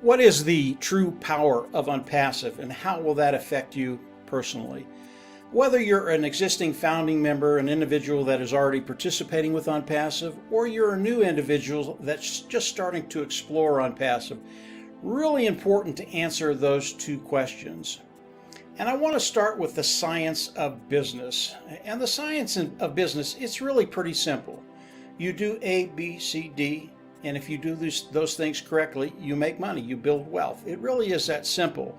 What is the true power of Onpassive and how will that affect you personally? Whether you're an existing founding member, an individual that is already participating with Onpassive, or you're a new individual that's just starting to explore Onpassive, really important to answer those two questions. And I want to start with the science of business. And the science of business, it's really pretty simple. You do A, B, C, D, and if you do those things correctly, you make money, you build wealth. It really is that simple.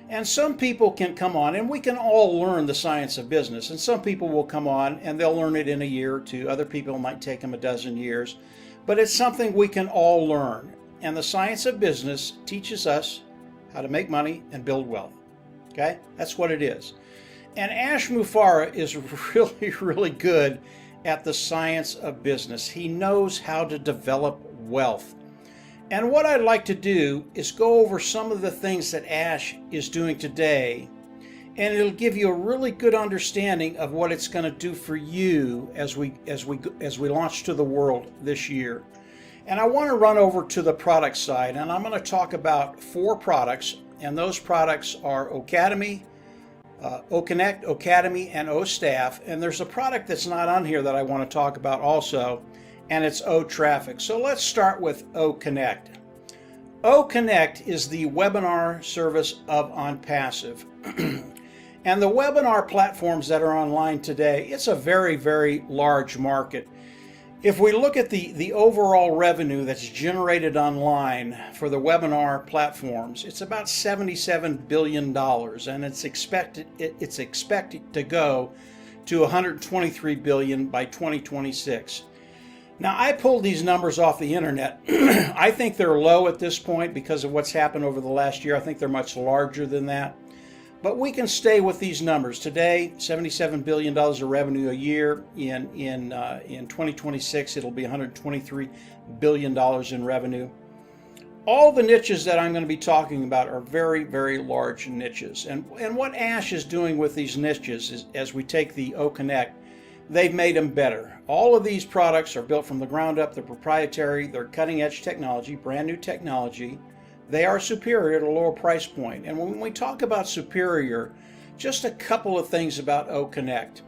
And some people can come on, and we can all learn the science of business. And some people will come on and they'll learn it in a year or two. Other people might take them a dozen years. But it's something we can all learn. And the science of business teaches us how to make money and build wealth. Okay? That's what it is. And Ash Mufareh is really, really good at the science of business. He knows how to develop wealth. And what I'd like to do is go over some of the things that Ash is doing today, and it'll give you a really good understanding of what it's going to do for you as we launch to the world this year. And I want to run over to the product side, and I'm going to talk about 4 products, and those products are Ocademy, OConnect, Ocademy, and OStaff. And there's a product that's not on here that I want to talk about also, and it's OTraffic. So let's start with OConnect. OConnect is the webinar service of Onpassive. And the webinar platforms that are online today, it's a very, very large market. If we look at the overall revenue that's generated online for the webinar platforms, it's about $77 billion, and it's expected to go to $123 billion by 2026. Now, I pulled these numbers off the internet. I think they're low at this point because of what's happened over the last year. I think they're much larger than that. But we can stay with these numbers. Today, $77 billion of revenue a year. In 2026, it'll be $123 billion in revenue. All the niches that I'm going to be talking about are very, very large niches. And what Ash is doing with these niches is, as we take the OConnect, they've made them better. All of these products are built from the ground up. They're proprietary. They're cutting edge technology, brand new technology. They are superior at a lower price point. And when we talk about superior, just a couple of things about OConnect.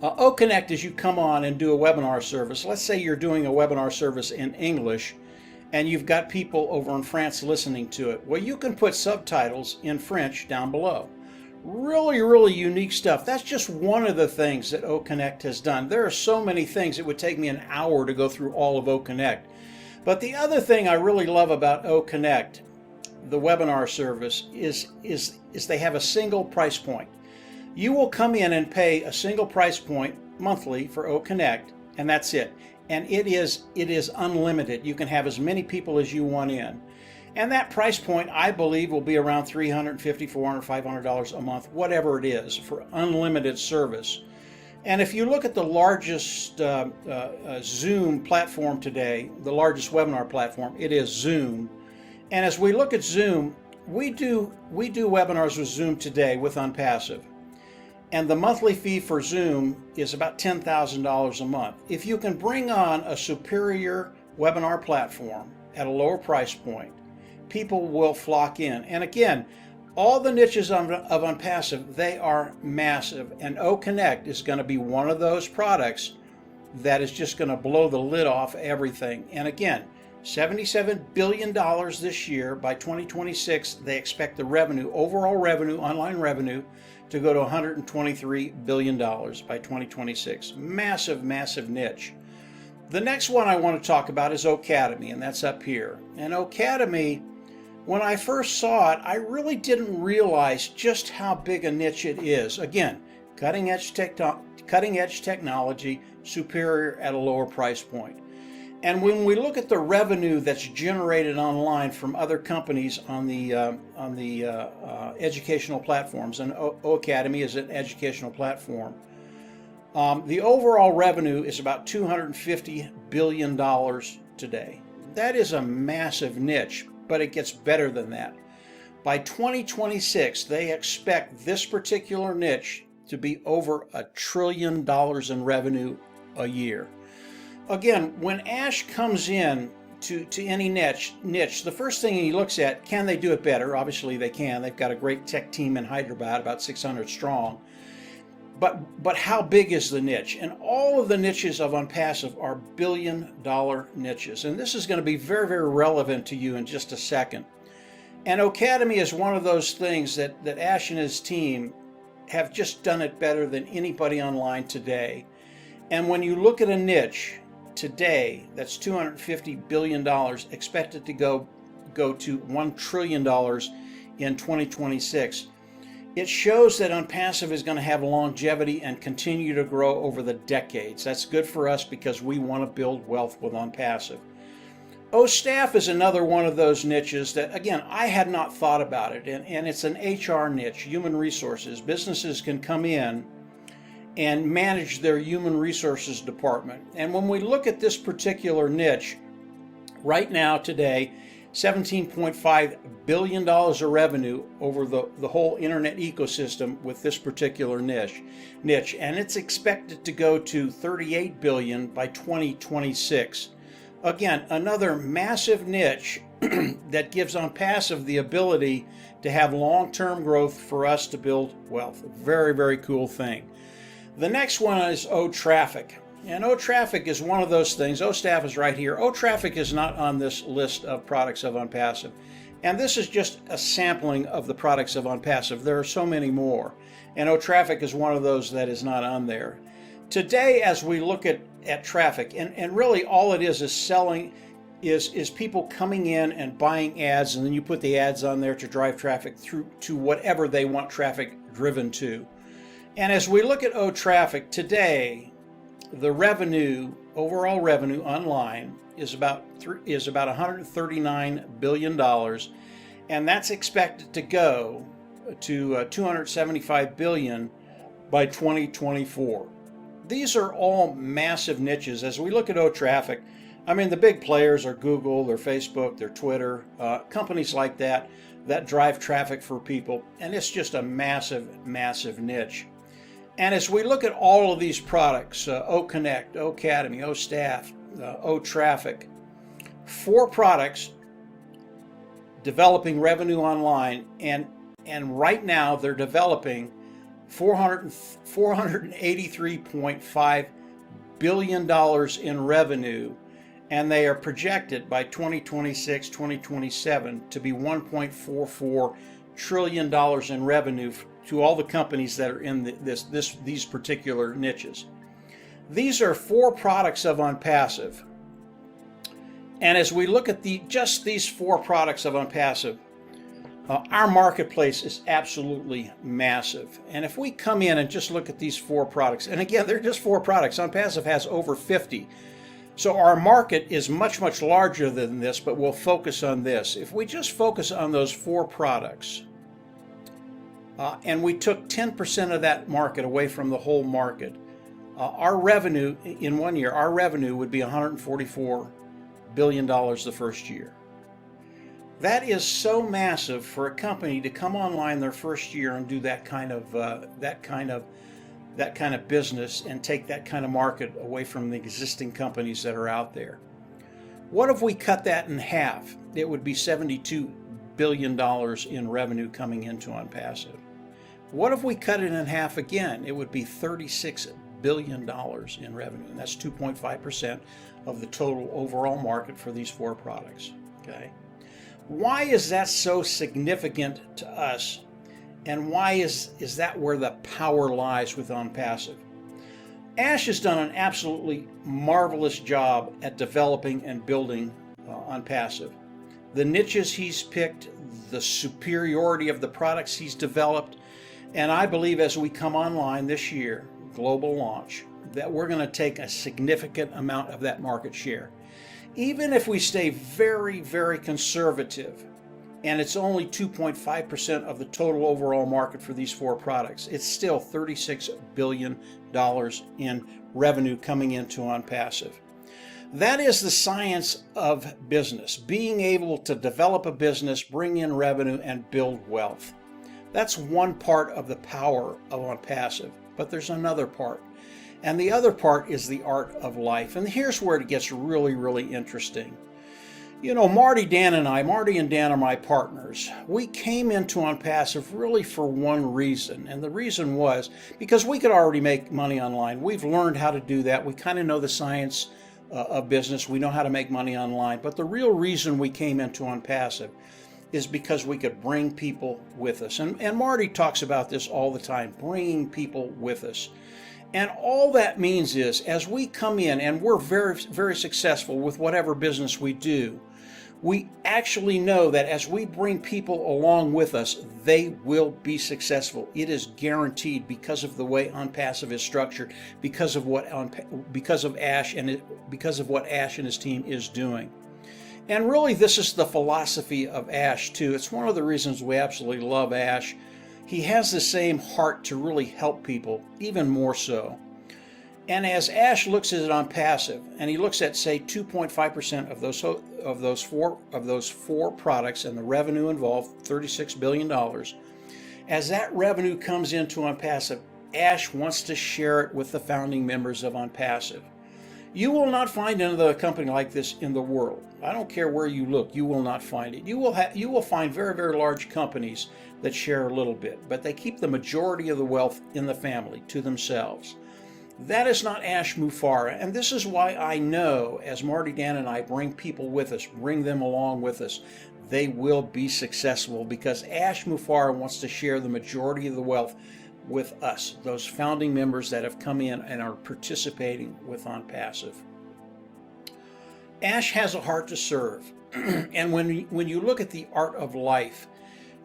OConnect is you come on and do a webinar service. Let's say you're doing a webinar service in English and you've got people over in France listening to it. Well, you can put subtitles in French down below. Really, really unique stuff. That's just one of the things that OConnect has done. There are so many things. It would take me an hour to go through all of OConnect. But the other thing I really love about OConnect, the webinar service, is they have a single price point. You will come in and pay a single price point monthly for OConnect, and that's it. And it is unlimited. You can have as many people as you want in. And that price point, I believe, will be around $350, $400, $500 a month, whatever it is, for unlimited service. And if you look at the largest Zoom platform today, the largest webinar platform, it is Zoom. And as we look at Zoom, we do webinars with Zoom today with Onpassive. And the monthly fee for Zoom is about $10,000 a month. If you can bring on a superior webinar platform at a lower price point, people will flock in. And again, all the niches of Onpassive, they are massive. And OConnect is going to be one of those products that is just going to blow the lid off everything. And again, $77 billion this year. By 2026, they expect the revenue, overall revenue, online revenue, to go to $123 billion by 2026. Massive, massive niche. The next one I want to talk about is Ocademy, and that's up here. And Ocademy, when I first saw it, I really didn't realize just how big a niche it is. Again, cutting edge technology, superior at a lower price point. And when we look at the revenue that's generated online from other companies on the educational platforms, and Ocademy is an educational platform, the overall revenue is about $250 billion today. That is a massive niche, but it gets better than that. By 2026, they expect this particular niche to be over $1 trillion in revenue a year. Again, when Ash comes in to any niche, the first thing he looks at, can they do it better? Obviously they can. They've got a great tech team in Hyderabad, about 600 strong. But how big is the niche? And all of the niches of Onpassive are billion-dollar niches. And this is going to be very, very relevant to you in just a second. And Academy is one of those things that Ash and his team have just done it better than anybody online today. And when you look at a niche today that's $250 billion, expected to go to $1 trillion in 2026, it shows that Onpassive is going to have longevity and continue to grow over the decades. That's good for us because we want to build wealth with Onpassive. Staff is another one of those niches that, again, I had not thought about it, and it's an HR niche, human resources. Businesses can come in and manage their human resources department. And when we look at this particular niche, right now today, $17.5 billion of revenue over the whole internet ecosystem with this particular niche, and it's expected to go to $38 billion by 2026. Again, another massive niche that gives Onpassive the ability to have long-term growth for us to build wealth. Very, very cool thing. The next one is O-Traffic. And O-Traffic is one of those things. O-Staff is right here. O-Traffic is not on this list of products of Onpassive. And this is just a sampling of the products of Onpassive. There are so many more. And O-Traffic is one of those that is not on there. Today, as we look at traffic, and really all it is selling, is people coming in and buying ads, and then you put the ads on there to drive traffic through to whatever they want traffic driven to. And as we look at O-Traffic today, the revenue, overall revenue online is about $139 billion, and that's expected to go to $275 billion by 2024. These are all massive niches. As we look at O-Traffic, I mean, the big players are Google, their Facebook, their Twitter, companies like that drive traffic for people, and it's just a massive, massive niche. And as we look at all of these products, O-Connect, O-Academy, O-Staff, O-Traffic, 4 products developing revenue online, and right now they're developing $483.5 billion in revenue, and they are projected by 2026, 2027 to be $1.44 trillion in revenue to all the companies that are in these particular niches. These are 4 products of Onpassive. And as we look at just these 4 products of Onpassive, our marketplace is absolutely massive. And if we come in and just look at these 4 products, and again, they're just 4 products. Onpassive has over 50. So our market is much, much larger than this, but we'll focus on this. If we just focus on those 4 products, and we took 10% of that market away from the whole market, our revenue in 1 year, our revenue would be $144 billion the first year. That is so massive for a company to come online their first year and do that kind of business and take that kind of market away from the existing companies that are out there. What if we cut that in half? It would be $72 billion in revenue coming into Onpassive. What if we cut it in half again? It would be $36 billion in revenue, and that's 2.5% of the total overall market for these 4 products. Okay, why is that so significant to us, and why is that where the power lies with Onpassive? Ash has done an absolutely marvelous job at developing and building Onpassive. The niches he's picked, the superiority of the products he's developed, and I believe as we come online this year, global launch, that we're going to take a significant amount of that market share. Even if we stay very, very conservative, and it's only 2.5% of the total overall market for these 4 products, it's still $36 billion in revenue coming into Onpassive. That is the science of business, being able to develop a business, bring in revenue, and build wealth. That's one part of the power of Onpassive, but there's another part. And the other part is the art of life. And here's where it gets really, really interesting. You know, Marty and Dan are my partners. We came into Onpassive really for one reason, and the reason was because we could already make money online. We've learned how to do that. We kind of know the science of business. We know how to make money online. But the real reason we came into Onpassive is because we could bring people with us. And Marty talks about this all the time, bringing people with us. And all that means is, as we come in and we're very, very successful with whatever business we do, we actually know that as we bring people along with us, they will be successful. It is guaranteed because of the way Onpassive is structured, because of what Ash and his team is doing. And really, this is the philosophy of Ash too. It's one of the reasons we absolutely love Ash. He has the same heart to really help people, even more so. And as Ash looks at it Onpassive, and he looks at, say, 2.5% of those four products and the revenue involved, $36 billion, as that revenue comes into Onpassive, Ash wants to share it with the founding members of Onpassive. You will not find another company like this in the world. I don't care where you look, you will not find it. You will find very, very large companies that share a little bit, but they keep the majority of the wealth in the family to themselves. That is not Ash Mufareh, and this is why I know, as Marty, Dan, and I bring people with us, bring them along with us, they will be successful because Ash Mufareh wants to share the majority of the wealth with us, those founding members that have come in and are participating with Onpassive. Ash has a heart to serve, and when you look at the art of life,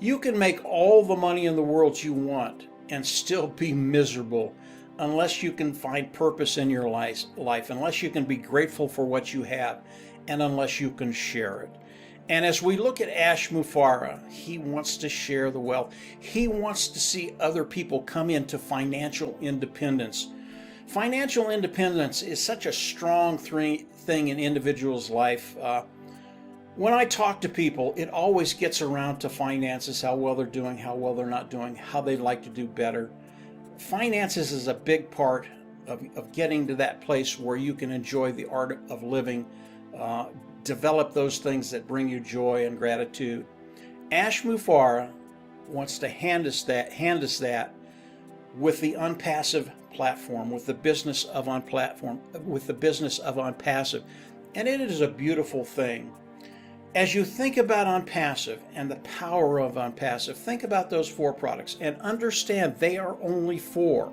you can make all the money in the world you want and still be miserable unless you can find purpose in your life, unless you can be grateful for what you have, and unless you can share it. And as we look at Ash Mufareh, he wants to share the wealth. He wants to see other people come into financial independence. Financial independence is such a strong thing in individuals' life. When I talk to people, it always gets around to finances, how well they're doing, how well they're not doing, how they'd like to do better. Finances is a big part of getting to that place where you can enjoy the art of living, develop those things that bring you joy and gratitude. Ash Mufareh wants to hand us that with the Onpassive platform, with the business of Onpassive, and it is a beautiful thing. As you think about Onpassive and the power of Onpassive, think about those four products and understand they are only four.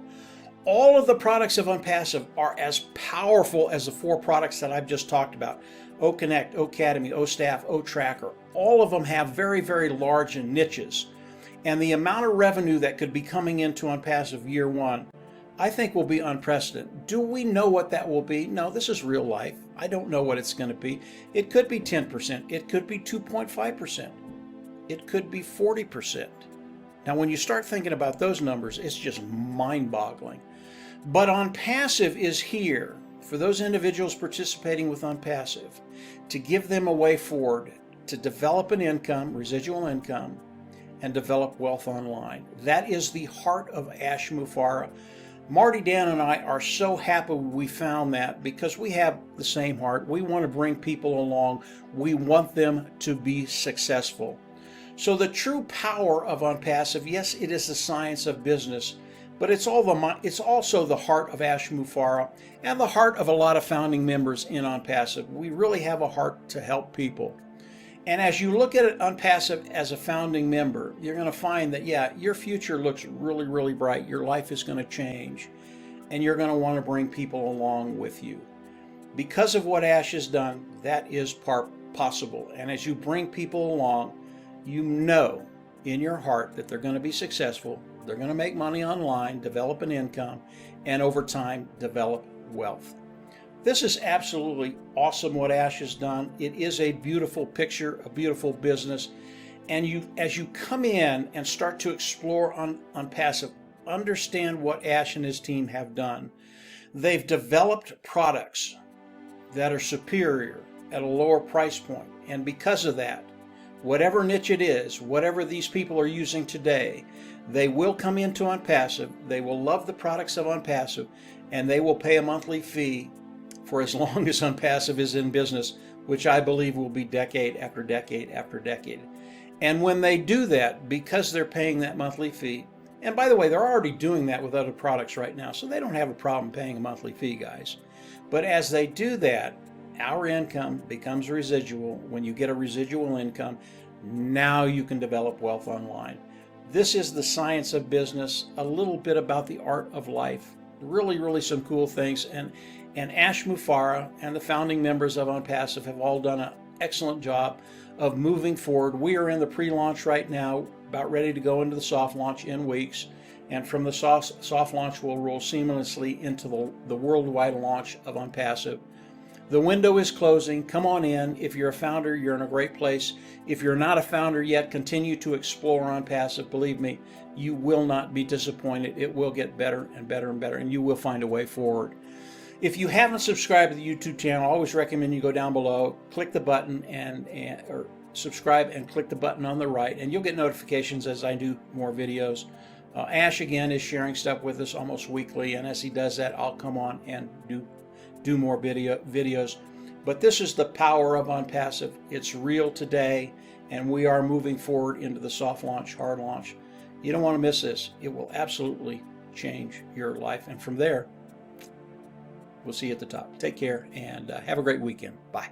All of the products of Onpassive are as powerful as the four products that I've just talked about. OConnect, Ocademy, OStaff, OTracker. All of them have very, very large niches. And the amount of revenue that could be coming into Onpassive year one, I think will be unprecedented. Do we know what that will be? No, this is real life. I don't know what it's going to be. It could be 10%. It could be 2.5%. It could be 40%. Now, when you start thinking about those numbers, it's just mind-boggling. But Onpassive is here for those individuals participating with Onpassive to give them a way forward to develop an income, residual income, and develop wealth online. That is the heart of Ash Mufareh. Marty, Dan, and I are so happy we found that because we have the same heart. We want to bring people along. We want them to be successful. So the true power of Onpassive, yes, it is the science of business, but it's also the heart of Ash Mufareh and the heart of a lot of founding members in Onpassive. We really have a heart to help people. And as you look at it Onpassive as a founding member, you're going to find that, yeah, your future looks really, really bright. Your life is going to change, and you're going to want to bring people along with you. Because of what Ash has done, that is possible. And as you bring people along, you know in your heart that they're going to be successful. They're going to make money online, develop an income, and over time, develop wealth. This is absolutely awesome what Ash has done. It is a beautiful picture, a beautiful business. And as you come in and start to explore Onpassive, understand what Ash and his team have done. They've developed products that are superior at a lower price point. And because of that, whatever niche it is, whatever these people are using today, they will come into Onpassive, they will love the products of Onpassive, and they will pay a monthly fee for as long as Onpassive is in business which I believe will be decade after decade after decade. And when they do that, because they're paying that monthly fee, and by the way, they're already doing that with other products right now, so they don't have a problem paying a monthly fee, guys. But as they do that, our income becomes residual. When you get a residual income, now you can develop wealth online. This is the science of business, a little bit about the art of life. Really, really some cool things. And Ash Mufareh and the founding members of Onpassive have all done an excellent job of moving forward. We are in the pre-launch right now, about ready to go into the soft launch in weeks. And from the soft launch, we'll roll seamlessly into the worldwide launch of Onpassive. The window is closing. Come on in. If you're a founder, you're in a great place. If you're not a founder yet, continue to explore Onpassive. Believe me, you will not be disappointed. It will get better and better and better, and you will find a way forward. If you haven't subscribed to the YouTube channel, I always recommend you go down below, click the button or subscribe and click the button on the right, and you'll get notifications as I do more videos. Ash again is sharing stuff with us almost weekly, and as he does that, I'll come on and do more videos. But this is the power of Onpassive. It's real today, and we are moving forward into the soft launch, hard launch. You don't want to miss this. It will absolutely change your life. And from there, we'll see you at the top. Take care and have a great weekend. Bye.